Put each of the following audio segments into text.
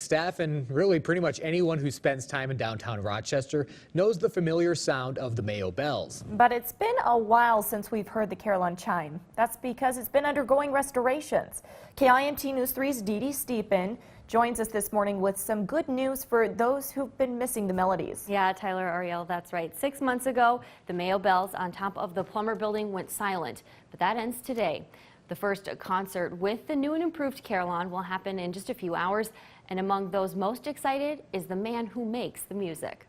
Staff and really pretty much anyone who spends time in downtown Rochester knows the familiar sound of the Mayo bells. But it's been a while since we've heard the Carillon chime. That's because it's been undergoing restorations. KIMT News 3's Dee Dee Steepen joins us this morning with some good news for those who've been missing the melodies. Yeah, Tyler, Ariel, that's right. 6 months ago, the Mayo bells on top of the Plummer building went silent, but that ends today. The first concert with the new and improved Carillon will happen in just a few hours, and among those most excited is the man who makes the music.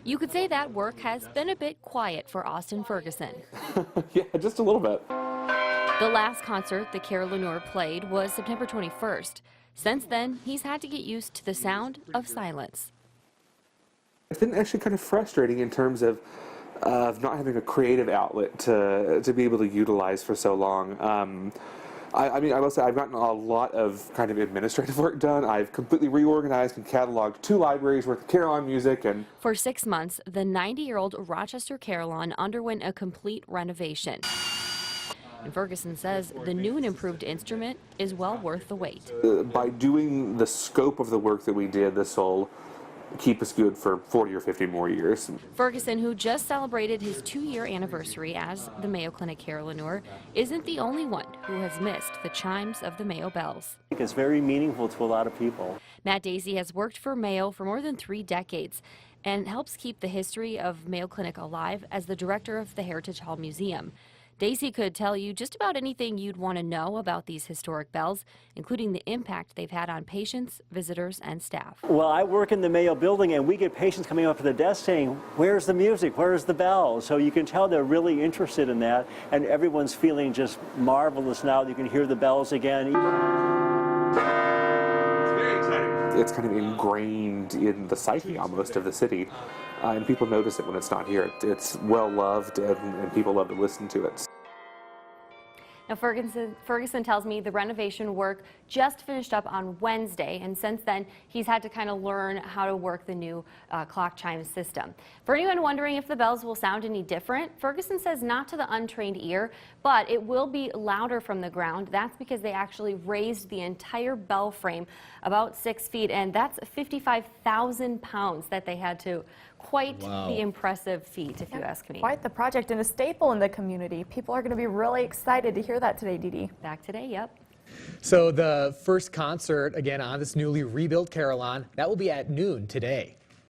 You could say that work has been a bit quiet for Austin Ferguson. Yeah, just a little bit. The last concert the Carillonneur played was September 21st. Since then, he's had to get used to the sound of silence. It's been actually kind of frustrating in terms of not having a creative outlet to be able to utilize for so long. I mean, I will say I've gotten a lot of kind of administrative work done. I've completely reorganized and cataloged 2 libraries worth of Carillon music. And for 6 months, the 90-year-old Rochester Carillon underwent a complete renovation. And Ferguson says the new and improved instrument is well worth the wait. By doing the scope of the work that we did, this will keep us good for 40 or 50 more years. Ferguson, who just celebrated his 2-year anniversary as the Mayo Clinic Carillonneur, isn't the only one who has missed the chimes of the Mayo bells. I think it's very meaningful to a lot of people. Matt Daisy has worked for Mayo for more than 3 decades and helps keep the history of Mayo Clinic alive as the director of the Heritage Hall Museum. Daisy could tell you just about anything you'd want to know about these historic bells, including the impact they've had on patients, visitors, and staff. Well, I work in the Mayo building, and we get patients coming up to the desk saying, "Where's the music? Where's the bells?" So you can tell they're really interested in that, and everyone's feeling just marvelous now. You can hear the bells again. It's kind of ingrained in the psyche almost of the city, and people notice it when it's not here. It's well loved, and people love to listen to it. Now, Ferguson tells me the renovation work just finished up on Wednesday, and since then he's had to kind of learn how to work the new clock chime system. For anyone wondering if the bells will sound any different, Ferguson says not to the untrained ear, but it will be louder from the ground. That's because they actually raised the entire bell frame about 6 feet, and that's 55,000 pounds that they had to. Quite the impressive feat, if you ask me. Quite the project and a staple in the community. People are going to be really excited to hear that today, Dee Dee. Back today, yep. So the first concert, again, on this newly rebuilt Carillon, that will be at noon today.